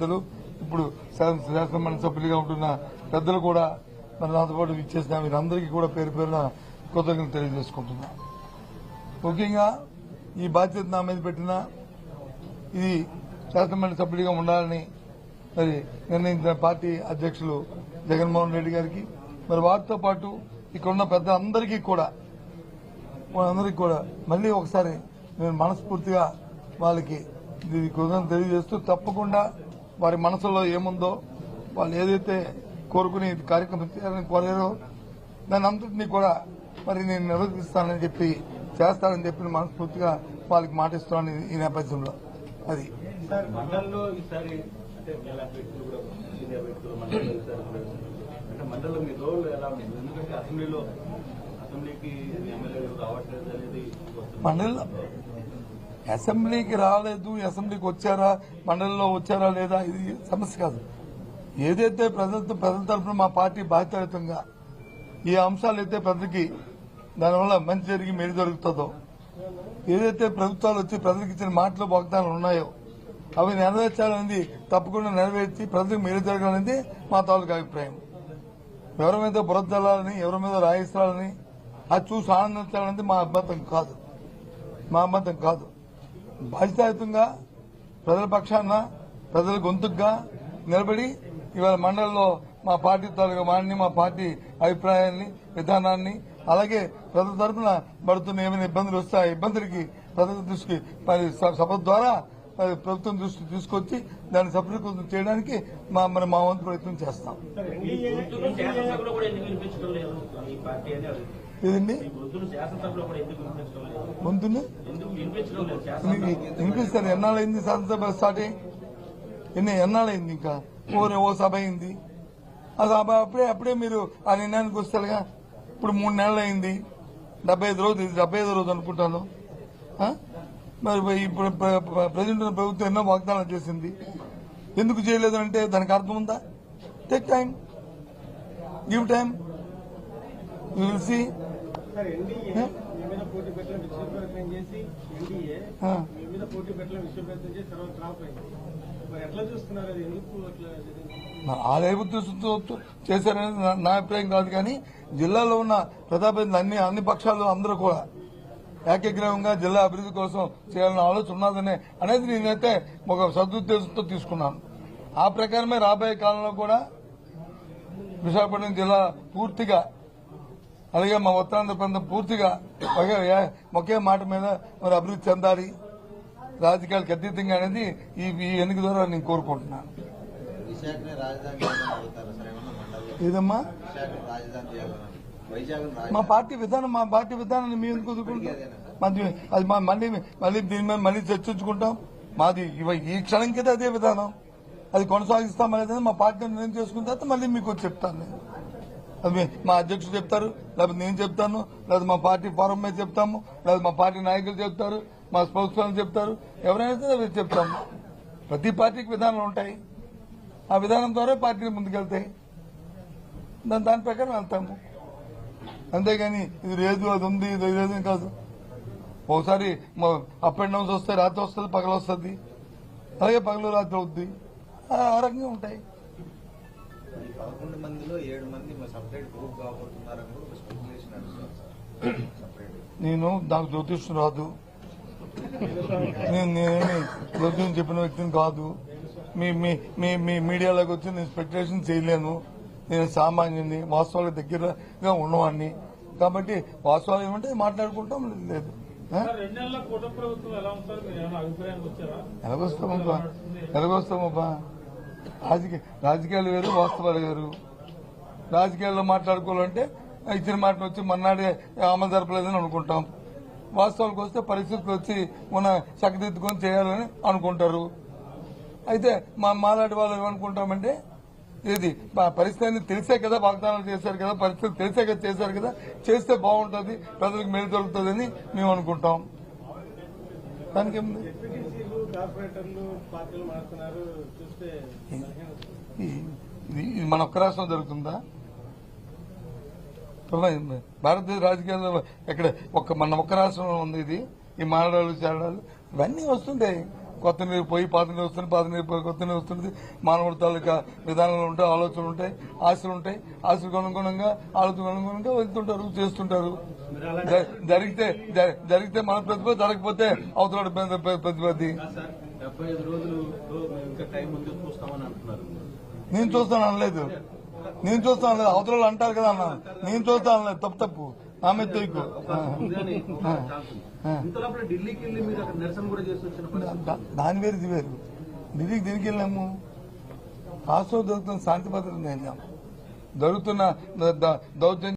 ఇప్పుడు శాసనమండలి సభ్యులుగా ఉంటున్న పెద్దలు కూడా మరి నాతో పాటు ఇచ్చేసిన వీరందరికీ కూడా పేరు పేరున కృతజ్ఞతలు తెలియజేసుకుంటున్నా. ముఖ్యంగా ఈ బాధ్యత నా మీద పెట్టిన ఇది శాసనమండలి సభ్యుడిగా ఉండాలని మరి నిర్ణయించిన పార్టీ అధ్యక్షులు జగన్మోహన్ రెడ్డి గారికి మరి వారితో పాటు ఇక్కడున్న పెద్దలందరికీ కూడా మళ్లీ ఒకసారి నేను మనస్ఫూర్తిగా వాళ్ళకి ఇది కృతజ్ఞతలు తెలియజేస్తూ తప్పకుండా వారి మనసులో ఏముందో వాళ్ళు ఏదైతే కోరుకుని కార్యక్రమం చేయాలని కోరారో దాని అంతటినీ కూడా మరి నేను నిర్వహిస్తానని చెప్పి చేస్తానని చెప్పి మనస్ఫూర్తిగా వాళ్ళకి మాటిస్తున్నాను ఈ నేపథ్యంలో. అది మండలిలో అసెంబ్లీకి రాలేదు, అసెంబ్లీకి వచ్చారా, మండలిలో వచ్చారా లేదా ఇది సమస్య కాదు. ఏదైతే ప్రజల తరఫున మా పార్టీ బాధ్యతాయుతంగా ఈ అంశాలు అయితే ప్రజలకి దానివల్ల మంచి జరిగి మేలు జరుగుతుందో, ఏదైతే ప్రభుత్వాలు వచ్చి ప్రజలకు ఇచ్చిన మాటలు వాగ్దానాలు ఉన్నాయో అవి నెరవేర్చాలనేది తప్పకుండా నెరవేర్చి ప్రజలకు మేలు జరగాలనేది మా తాలూకు అభిప్రాయం. ఎవరి మీద బురద జల్లాలని, ఎవరి మీద రాయిస్తాలని అది చూసి ఆనందించాలనేది మా అభ్యంతరం కాదు. బాధ్యతాయుతంగా ప్రజల పక్షాన ప్రజల గొంతుగా నిలబడి ఇవాళ మండలిలో మా పార్టీ తాలూకా వాడిని, మా పార్టీ అభిప్రాయాన్ని, విధానాన్ని, అలాగే ప్రజల తరఫున పడుతున్న ఏమైనా ఇబ్బందులు వస్తే ఆ ఇబ్బందులకి ప్రజల దృష్టికి సభ ద్వారా ప్రభుత్వం దృష్టి తీసుకొచ్చి దాన్ని సఫలీకృతం చేయడానికి మా వంతు ప్రయత్నం చేస్తాం. ఏదండి గొంతుని వినిపిస్తారు. ఎన్నాళ్ళైంది శాసనసభ స్టార్ట్ అయ్యి? ఎన్నాళ్ళైంది? ఇంకా ఓ సభ అయింది. ఆ సభ అప్పుడే మీరు ఆ నిర్ణయానికి వస్తారుగా. ఇప్పుడు 3 నెలలు అయింది. 75 రోజు, ఇది 75వ రోజు అనుకుంటాను. మరి ఇప్పుడు ప్రజెంట్ ప్రభుత్వం ఎన్నో వాగ్దానాలు చేసింది. ఎందుకు చేయలేదు అంటే దానికి అర్థం ఉందా? Take time, give time, you will see. ఆ లేబుతో చేశారనేది నా అభిప్రాయం కాదు. కానీ జిల్లాలో ఉన్న ప్రజాప్రతినిధులు అన్ని పక్షాలు అందరూ కూడా ఏకగ్రీవంగా జిల్లా అభివృద్ధి కోసం చేయాలన్న ఆలోచన ఉన్నదని అనేది నేనైతే ఒక సదుద్దేశంతో తీసుకున్నాను. ఆ ప్రకారమే రాబోయే కాలంలో కూడా విశాఖపట్నం జిల్లా పూర్తిగా, అలాగే మా ఉత్తరాంధ్ర ప్రాంతం పూర్తిగా ఒకే మాట మీద మరి అభివృద్ధి చెందాలి, రాజకీయాలకు అతీతంగా అనేది ఈ ఎన్నిక ద్వారా నేను కోరుకుంటున్నాను. ఏదమ్మా మా పార్టీ విధానాన్ని మేము ఎందుకు వదులుకుంటాం? అది మళ్ళీ దీని మీద మళ్ళీ చర్చించుకుంటాం. మాది ఈ క్షణం కింద అదే విధానం, అది కొనసాగిస్తాం అనేది మా పార్టీ నిర్ణయం చేసుకున్న తర్వాత మళ్ళీ మీకు చెప్తాను. నేను అది మా అధ్యక్షుడు చెప్తారు, లేకపోతే నేను చెప్తాను, లేదా మా పార్టీ ఫోరం మీద చెప్తాము, లేదా మా పార్టీ నాయకులు చెప్తారు, మా స్పోక్స్ చెప్తారు, ఎవరైనా సరే చెప్తాము. ప్రతి పార్టీకి విధానాలు ఉంటాయి. ఆ విధానం ద్వారా పార్టీలు ముందుకెళ్తాయి. దాని ప్రకారం వెళ్తాము. అంతేగాని ఇది లేదు, అది ఉంది, ఇది లేదు కాదు. ఒకసారి అప్ అండ్ డౌన్స్ వస్తాయి, రాత్రి వస్తుంది, పగలు వస్తుంది, అలాగే పగలు రాత్రి అవుద్ది, ఆ రకంగా ఉంటాయి. 11 మందిలో 7 మంది సెపరేట్ గ్రూప్ కాబోతున్నారని కూడా స్పెక్యులేషన్ నేను నాకు జ్యోతిష్యం రాదు, నేనేమి జ్యోతిష్యం చెప్పిన వ్యక్తిని కాదు. మీ మీడియాలోకి వచ్చి నేను స్పెక్యులేషన్ చేయలేను. నేను సామాన్యుని, వాస్తవాలకు దగ్గరగా ఉన్నవాడిని. కాబట్టి వాస్తవాలు ఏమంటే మాట్లాడుకుంటాం. లేదు ఎలాగొస్తామబ్బా, రాజకీయాలు వేరు, వాస్తవాలు వేరు. రాజకీయాల్లో మాట్లాడుకోవాలంటే ఇచ్చిన మాటను వచ్చి మన్నాడే అమలు జరపలేదని అనుకుంటాం. వాస్తవాలకు వస్తే పరిస్థితులు వచ్చి మన చక్కదిద్దుకొని చేయాలని అనుకుంటారు. అయితే మాలాంటి వాళ్ళు ఏమనుకుంటామంటే, ఇది పరిస్థితి తెలిసే కదా వాగ్దానాలు చేశారు కదా, పరిస్థితి తెలిసే కదా చేశారు కదా, చేస్తే బాగుంటుంది, ప్రజలకు మేలు జరుగుతుందని మేము అనుకుంటాం. దానికి ఇది మన ఒక్క రాష్ట్రం జరుగుతుందా? భారతదేశ రాజకీయాల్లో ఎక్కడ మన ఒక్క రాష్ట్రంలో ఉంది ఇది. ఈ మారడాలు చేరడాలు ఇవన్నీ వస్తుంటాయి. కొత్త నీరు పోయి పాత నీరు వస్తుంది, పాత నీరు పోయి కొత్త నీరు వస్తుంది. మానవుడి తాలూకా విధానాలు ఉంటాయి, ఆలోచనలు ఉంటాయి, ఆశలు ఉంటాయి. ఆశలకు అనుగుణంగా ఆలోచనకు అనుగుణంగా వెళ్తుంటారు, చేస్తుంటారు. జరిగితే మన ప్రతిభ, జరగకపోతే అవతల ప్రతిపత్తి. 75 రోజులు ఇంకా టైం ఉంది చూస్తామని అంటున్నారు. నేను చూస్తాను అనలేదు, అవతల అంటారు కదా అన్న. నేను చూస్తాను అనలేదు. తప్పు నా మీద తోయకు. ఢిల్లీకి వెళ్ళి మీరు అక్కడ నిరసన కూడా చేసి వచ్చిన దాని వేరు ఇది వేరు. ఢిల్లీకి దీనికి వెళ్ళాము. రాష్ట్రంలో జరుగుతున్న శాంతి భద్రత జరుగుతున్న దౌర్జన్యం